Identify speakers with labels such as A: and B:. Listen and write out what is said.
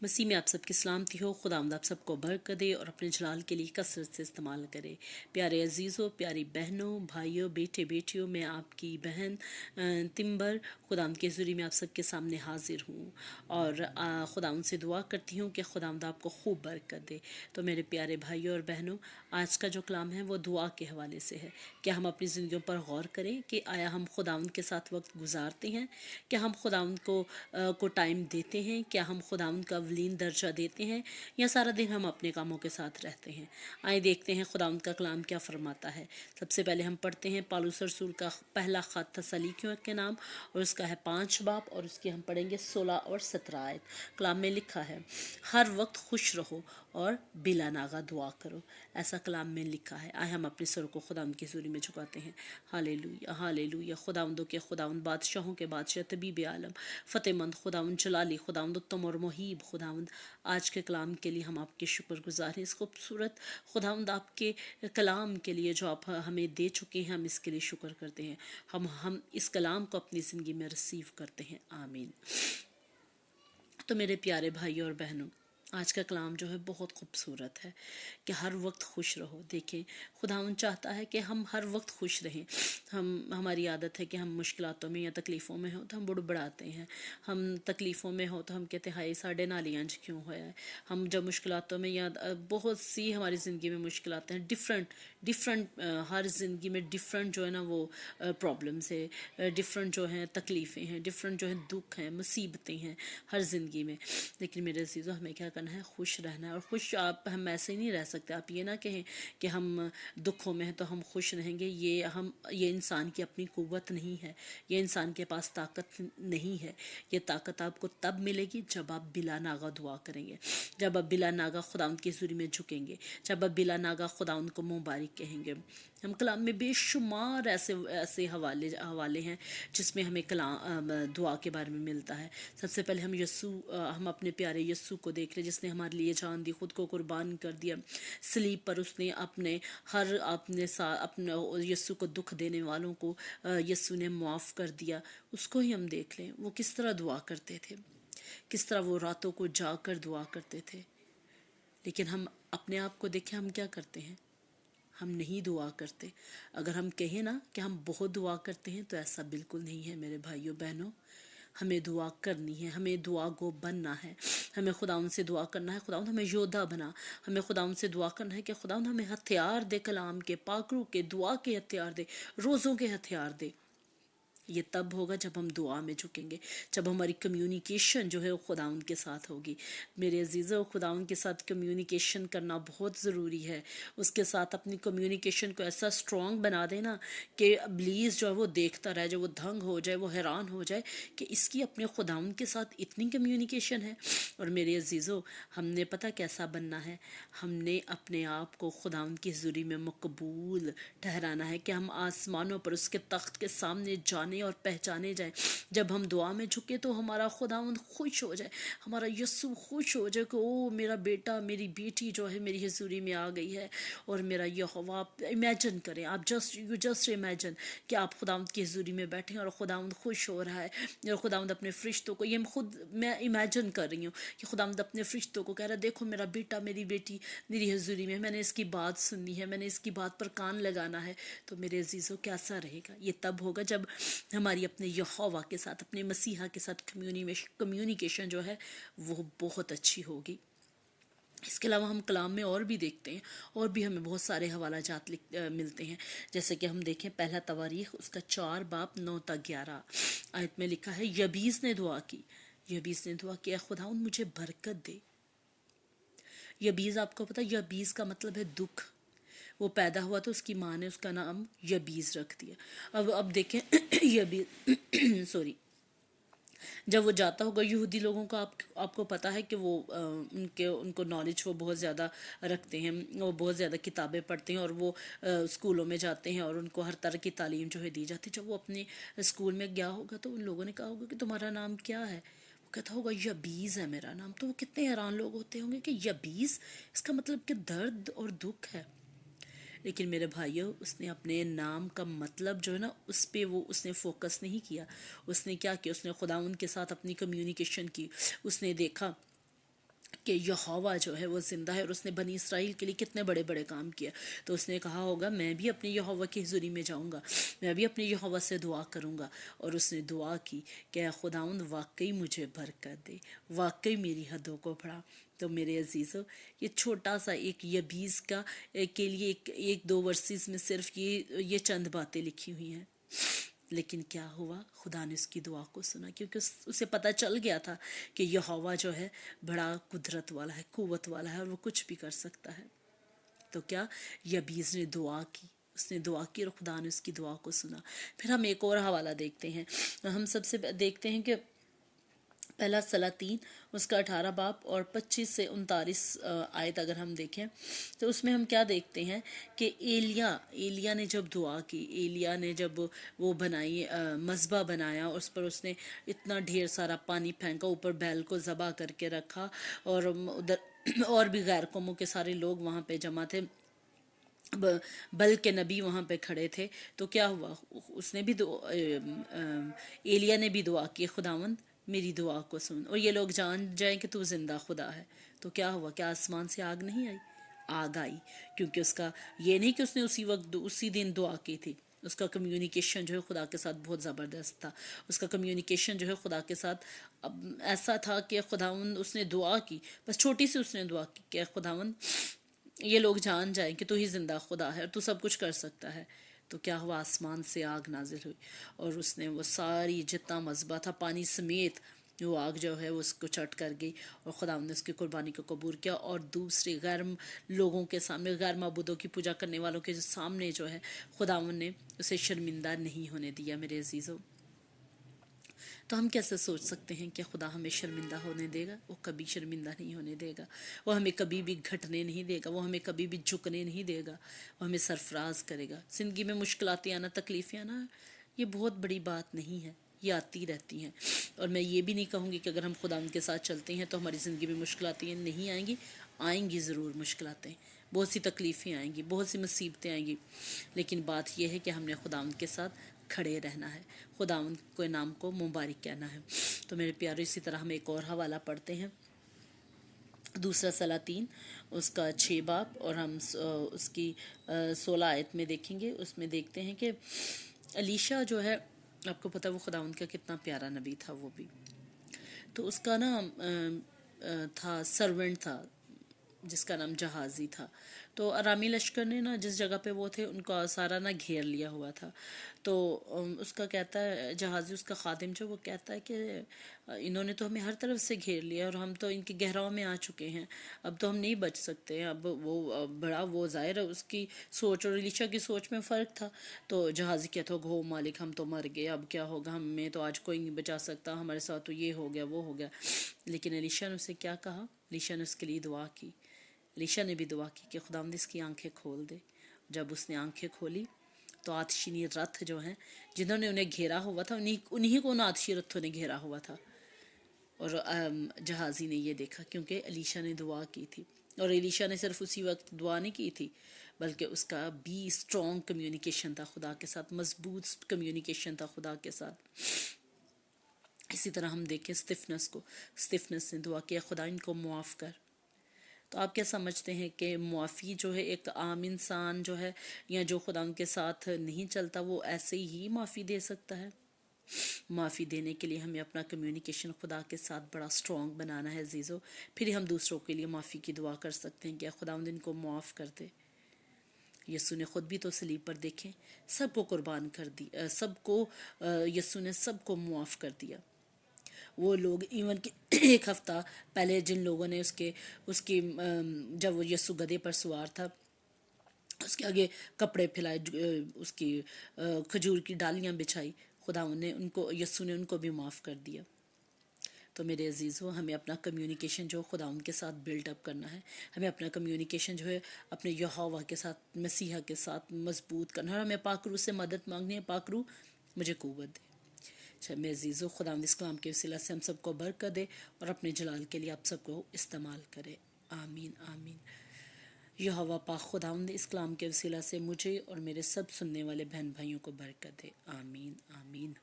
A: مسیح میں آپ سب کی سلامتی ہو۔ خداوند آپ سب کو برکت دے اور اپنے جلال کے لیے کثرت سے استعمال کرے۔ پیارے عزیزوں، پیاری بہنوں، بھائیوں، بیٹے بیٹیوں، میں آپ کی بہن تمبر خداوند کے ذریعے میں آپ سب کے سامنے حاضر ہوں اور خداوند سے دعا کرتی ہوں کہ خداوند آپ کو خوب برکت دے۔ تو میرے پیارے بھائیوں اور بہنوں، آج کا جو کلام ہے وہ دعا کے حوالے سے ہے۔ کیا ہم اپنی زندگیوں پر غور کریں کہ آیا ہم خداوند کے ساتھ وقت گزارتے ہیں؟ کیا ہم خداوند کو ٹائم دیتے ہیں؟ کیا ہم خداوند کا ولین درجہ دیتے ہیں، یا سارا دن ہم اپنے کاموں کے ساتھ رہتے ہیں؟ آئے دیکھتے ہیں خداوند کا کلام کیا فرماتا ہے۔ سب سے پہلے ہم پڑھتے ہیں پالوس رسول کا پہلا خط تسلیکیوں کے نام، اور اس کا ہے 5 باب، اور اس کی ہم پڑھیں گے 16 اور 17 آیت۔ کلام میں لکھا ہے، ہر وقت خوش رہو اور بلا ناغہ دعا کرو۔ ایسا کلام میں لکھا ہے۔ آئے ہم اپنے سر کو خداوند کی حضوری میں جھکاتے ہیں۔ ہالےلویا، ہالےلویا۔ خداوندوں کے خداوند، بادشاہوں کے بادشاہ، طبیب عالم، فتح مند خداوند، جلالی خداوند، اتم اور محیب خداوند، آج کے کلام کے لیے ہم آپ کے شکر گزار ہیں۔ اس خوبصورت خداوند آپ کے کلام کے لیے جو آپ ہمیں دے چکے ہیں، ہم اس کے لیے شکر کرتے ہیں۔ ہم اس کلام کو اپنی زندگی میں ریسیو کرتے ہیں۔ آمین۔ تو میرے پیارے بھائیوں اور بہنوں، آج کا کلام جو ہے بہت خوبصورت ہے کہ ہر وقت خوش رہو۔ دیکھیں، خداوند چاہتا ہے کہ ہم ہر وقت خوش رہیں۔ ہماری عادت ہے کہ ہم مشکلاتوں میں یا تکلیفوں میں ہوں تو ہم بڑبڑاتے ہیں۔ ہم تکلیفوں میں ہوں تو ہم کہتے ہیں ہائے ساڈے نال انج کیوں ہوا ہے۔ ہم جب مشکلاتوں میں، یا بہت سی ہماری زندگی میں مشکلات ہیں، ڈفرینٹ ہر زندگی میں ڈفرینٹ جو ہے نا وہ پرابلمس ہے، ڈفرینٹ جو ہیں تکلیفیں ہیں، ڈفرینٹ جو ہیں دکھ ہیں، مصیبتیں ہیں ہر زندگی میں۔ لیکن میرے عزیزو، ہمیں کیا کرنا ہے؟ خوش رہنا ہے۔ اور خوش ہم ایسے ہی نہیں رہ سکتے۔ آپ یہ نہ کہیں کہ ہم دکھوں میں ہیں تو ہم خوش رہیں گے۔ یہ انسان کی اپنی قوت نہیں ہے، یہ انسان کے پاس طاقت نہیں ہے۔ یہ طاقت آپ کو تب ملے گی جب آپ بلا ناغہ دعا کریں گے، جب آپ بلا ناغہ خداوند کی حضوری میں جھکیں گے، جب آپ بلا ناغہ خداوند کو مبارک کہیں گے۔ ہم کلام میں بے شمار ایسے حوالے ہیں جس میں ہمیں کلام دعا کے بارے میں ملتا ہے۔ سب سے پہلے ہم اپنے پیارے یسوع کو دیکھ لیں، جس نے ہمارے لیے جان دی، خود کو قربان کر دیا۔ صلیب پر اس نے اپنے یسوع کو دکھ دینے والوں کو یسوع نے معاف کر دیا۔ اس کو ہی ہم دیکھ لیں، وہ کس طرح دعا کرتے تھے، کس طرح وہ راتوں کو جا کر دعا کرتے تھے۔ لیکن ہم اپنے آپ کو دیکھیں، ہم کیا کرتے ہیں؟ ہم نہیں دعا کرتے۔ اگر ہم کہیں نا کہ ہم بہت دعا کرتے ہیں تو ایسا بالکل نہیں ہے میرے بھائیوں بہنوں۔ ہمیں دعا کرنی ہے، ہمیں دعا گو بننا ہے، ہمیں خداوند سے دعا کرنا ہے۔ خداوند ہمیں یودھا بنا، ہمیں خداوند سے دعا کرنا ہے کہ خداوند ہمیں ہتھیار دے، کلام کے، پاکرو کے، دعا کے ہتھیار دے، روزوں کے ہتھیار دے۔ یہ تب ہوگا جب ہم دعا میں جھکیں گے، جب ہماری کمیونیکیشن جو ہے وہ خداوند کے ساتھ ہوگی۔ میرے عزیزوں، خداوند کے ساتھ کمیونیکیشن کرنا بہت ضروری ہے۔ اس کے ساتھ اپنی کمیونیکیشن کو ایسا سٹرونگ بنا دینا کہ ابلیس جو ہے وہ دیکھتا رہ جائے، وہ دھنگ ہو جائے، وہ حیران ہو جائے کہ اس کی اپنے خداوند کے ساتھ اتنی کمیونیکیشن ہے۔ اور میرے عزیزوں، ہم نے پتہ کیسا بننا ہے؟ ہم نے اپنے آپ کو خداوند کی حضوری میں مقبول ٹھہرانا ہے کہ ہم آسمانوں پر اس کے تخت کے سامنے جانے اور پہچانے جائیں۔ جب ہم دعا میں جھکے تو ہمارا خداوند خوش ہو جائے، ہمارا یسوع خوش ہو جائے کہ او میرا بیٹا، میری بیٹی جو ہے میری حضوری میں آ گئی ہے۔ اور میرا یہوہ، آپ امیجن کریں، آپ جسٹ امیجن کہ آپ خداوند کی حضوری میں بیٹھیں اور خداوند خوش ہو رہا ہے، اور خداوند اپنے فرشتوں کو، میں امیجن کر رہی ہوں کہ خداوند اپنے فرشتوں کو کہہ رہا ہے دیکھو میرا بیٹا، میری بیٹی میری حضوری میں نے اس کی بات سننی ہے، میں نے اس کی بات پر کان لگانا ہے۔ تو میرے عزیزوں، کیسا رہے گا؟ یہ تب ہوگا جب ہماری اپنے یہوہ کے ساتھ، اپنے مسیحا کے ساتھ کمیونیکیشن جو ہے وہ بہت اچھی ہوگی۔ اس کے علاوہ ہم کلام میں اور بھی دیکھتے ہیں، اور بھی ہمیں بہت سارے حوالہ جات ملتے ہیں۔ جیسے کہ ہم دیکھیں پہلا تواریخ، اس کا 4 باب 9 تا 11 آیت میں لکھا ہے، یبیس نے دعا کی، یبیس نے دعا کی، اے خداوند مجھے برکت دے۔ یبیز، آپ کو پتہ یبیز کا مطلب ہے دکھ۔ وہ پیدا ہوا تو اس کی ماں نے اس کا نام یبیز رکھ دیا۔ اب دیکھیں یبیز سوری، جب وہ جاتا ہوگا یہودی لوگوں کا، آپ کو پتہ ہے کہ وہ ان کو نالج وہ بہت زیادہ رکھتے ہیں، وہ بہت زیادہ کتابیں پڑھتے ہیں، اور وہ اسکولوں میں جاتے ہیں اور ان کو ہر طرح کی تعلیم جو ہے دی جاتی ہے۔ جب وہ اپنے اسکول میں گیا ہوگا تو ان لوگوں نے کہا ہوگا کہ تمہارا نام کیا ہے؟ وہ کہتا ہوگا یبیز ہے میرا نام۔ تو وہ کتنے حیران لوگ ہوتے ہوں گے کہ یبیز، اس کا مطلب کہ درد اور دکھ ہے۔ لیکن میرے بھائیوں، اس نے اپنے نام کا مطلب جو ہے نا اس پہ اس نے فوکس نہیں کیا۔ اس نے کیا کیا؟ اس نے خداوند کے ساتھ اپنی کمیونیکیشن کی۔ اس نے دیکھا کہ یہوہ جو ہے وہ زندہ ہے اور اس نے بنی اسرائیل کے لیے کتنے بڑے بڑے کام کیا، تو اس نے کہا ہوگا میں بھی اپنے یہوہ کی حضوری میں جاؤں گا، میں بھی اپنے یہوہ سے دعا کروں گا، اور اس نے دعا کی کہ اے خداوند واقعی مجھے برکت دے، واقعی میری حدوں کو بڑھا۔ تو میرے عزیزو، یہ چھوٹا سا ایک یبیز کا کے لیے ایک دو ورسز میں صرف یہ چند باتیں لکھی ہوئی ہیں، لیکن کیا ہوا، خدا نے اس کی دعا کو سنا، کیونکہ اسے پتہ چل گیا تھا کہ یہوہ جو ہے بڑا قدرت والا ہے، قوت والا ہے، اور وہ کچھ بھی کر سکتا ہے۔ تو کیا، یبیز نے دعا کی، اس نے دعا کی اور خدا نے اس کی دعا کو سنا۔ پھر ہم ایک اور حوالہ دیکھتے ہیں، ہم سب سے دیکھتے ہیں کہ پہلا سلاطین اس کا 18 باب اور 25 سے 39 آیت اگر ہم دیکھیں تو اس میں ہم کیا دیکھتے ہیں کہ ایلیا نے جب دعا کی، ایلیا نے جب وہ بنائی مذبح بنایا، اس پر اس نے اتنا ڈھیر سارا پانی پھینکا، اوپر بیل کو ذبح کر کے رکھا، اور ادھر اور بھی غیر قوموں کے سارے لوگ وہاں پہ جمع تھے، بلکہ نبی وہاں پہ کھڑے تھے۔ تو کیا ہوا، اس نے بھی ایلیا نے بھی دعا کی، خداوند میری دعا کو سن اور یہ لوگ جان جائیں کہ تو زندہ خدا ہے۔ تو کیا ہوا، کیا آسمان سے آگ نہیں آئی؟ آگ آئی، کیونکہ اس کا یہ نہیں کہ اس نے اسی وقت اسی دن دعا کی تھی، اس کا کمیونیکیشن جو ہے خدا کے ساتھ بہت زبردست تھا، اس کا کمیونیکیشن جو ہے خدا کے ساتھ ایسا تھا کہ خداوند اس نے دعا کی، بس چھوٹی سی اس نے دعا کی کہ خداوند یہ لوگ جان جائیں کہ تو ہی زندہ خدا ہے اور تو سب کچھ کر سکتا ہے۔ تو کیا ہوا، آسمان سے آگ نازل ہوئی اور اس نے وہ ساری جتنا مذبح تھا پانی سمیت، وہ آگ جو ہے وہ اس کو چٹ کر گئی، اور خداوند نے اس کی قربانی کو قبول کیا، اور دوسرے غیر لوگوں کے سامنے، غیر معبودوں کی پوجا کرنے والوں کے سامنے جو ہے خداوند نے اسے شرمندہ نہیں ہونے دیا۔ میرے عزیزوں، تو ہم کیسے سوچ سکتے ہیں کہ خدا ہمیں شرمندہ ہونے دے گا؟ وہ کبھی شرمندہ نہیں ہونے دے گا، وہ ہمیں کبھی بھی گھٹنے نہیں دے گا، وہ ہمیں کبھی بھی جھکنے نہیں دے گا، وہ ہمیں سرفراز کرے گا۔ زندگی میں مشکلاتیں آنا، تکلیفیں آنا، یہ بہت بڑی بات نہیں ہے، یہ آتی رہتی ہیں، اور میں یہ بھی نہیں کہوں گی کہ اگر ہم خدا ان کے ساتھ چلتے ہیں تو ہماری زندگی میں مشکلاتیں نہیں آئیں گی، آئیں گی ضرور مشکلاتیں، بہت سی تکلیفیں آئیں گی، بہت سی مصیبتیں آئیں گی، لیکن بات یہ ہے کہ ہم نے خدا ان کے ساتھ کھڑے رہنا ہے، خداوند کے نام کو مبارک کہنا ہے۔ تو میرے پیارے، اسی طرح ہم ایک اور حوالہ پڑھتے ہیں، دوسرا سلاطین اس کا 6 باب اور ہم اس کی 16 آیت میں دیکھیں گے۔ اس میں دیکھتے ہیں کہ الیشا جو ہے، آپ کو پتہ وہ خداوند کا کتنا پیارا نبی تھا، وہ بھی تو اس کا نا تھا سرونٹ تھا جس کا نام جہازی تھا۔ تو ارامی لشکر نے نا جس جگہ پہ وہ تھے ان کا سارا نا گھیر لیا ہوا تھا، تو اس کا کہتا ہے جہازی، اس کا خادم جو، وہ کہتا ہے کہ انہوں نے تو ہمیں ہر طرف سے گھیر لیا اور ہم تو ان کے گہراؤں میں آ چکے ہیں، اب تو ہم نہیں بچ سکتے ہیں۔ اب وہ بڑا، وہ ظاہر ہے اس کی سوچ اور الیشا کی سوچ میں فرق تھا، تو جہازی کہتا ہو ہو مالک ہم تو مر گئے، اب کیا ہوگا، ہمیں تو آج کوئی نہیں بچا سکتا، ہمارے ساتھ تو یہ ہو گیا وہ ہو گیا۔ لیکن الیشا نے اسے کیا کہا، الیشا نے اس کے لیے دعا کی، الیشا نے بھی دعا کی کہ خداوند اس کی آنکھیں کھول دے۔ جب اس نے آنکھیں کھولی تو آتشینی رتھ جو ہیں جنہوں نے انہیں گھیرا ہوا تھا، انہی کو ان آتشی رتھوں نے گھیرا ہوا تھا، اور جہازی نے یہ دیکھا کیونکہ الیشا نے دعا کی تھی، اور الیشا نے صرف اسی وقت دعا نہیں کی تھی بلکہ اس کا بھی اسٹرانگ کمیونیکیشن تھا خدا کے ساتھ، مضبوط کمیونیکیشن تھا خدا کے ساتھ۔ اسی طرح ہم دیکھیں استفنس کو، استفنس نے دعا کیا خدا ان کو معاف کر۔ تو آپ کیا سمجھتے ہیں کہ معافی جو ہے ایک عام انسان جو ہے یا جو خدا ان کے ساتھ نہیں چلتا وہ ایسے ہی معافی دے سکتا ہے؟ معافی دینے کے لیے ہمیں اپنا کمیونیکیشن خدا کے ساتھ بڑا اسٹرانگ بنانا ہے عزیزو، پھر ہی ہم دوسروں کے لیے معافی کی دعا کر سکتے ہیں کہ خداوند ان کو معاف کر دے۔ یسوع نے خود بھی تو صلیب پر دیکھیں سب کو قربان کر دی، سب کو یسوع نے سب کو معاف کر دیا۔ وہ لوگ ایون کہ ایک ہفتہ پہلے جن لوگوں نے اس کی جب وہ یسوع گدھے پر سوار تھا اس کے آگے کپڑے پھیلائے، اس کی کھجور کی ڈالیاں بچھائی، خداوند نے ان کو، یسوع نے ان کو بھی معاف کر دیا۔ تو میرے عزیزو، ہمیں اپنا کمیونیکیشن جو خداوند کے ساتھ بلڈ اپ کرنا ہے، ہمیں اپنا کمیونیکیشن جو ہے اپنے یہوہ کے ساتھ، مسیحا کے ساتھ مضبوط کرنا ہے، اور ہمیں پاک روح سے مدد مانگنی ہے، پاک روح مجھے قوت دے۔ اچھا میرے عزیزو، خداوند اس کلام کے وسیلہ سے ہم سب کو برکت دے اور اپنے جلال کے لیے آپ سب کو استعمال کرے، آمین آمین۔ یہوہ پاک خداوند اس کلام کے وسیلہ سے مجھے اور میرے سب سننے والے بہن بھائیوں کو برکت دے، آمین آمین۔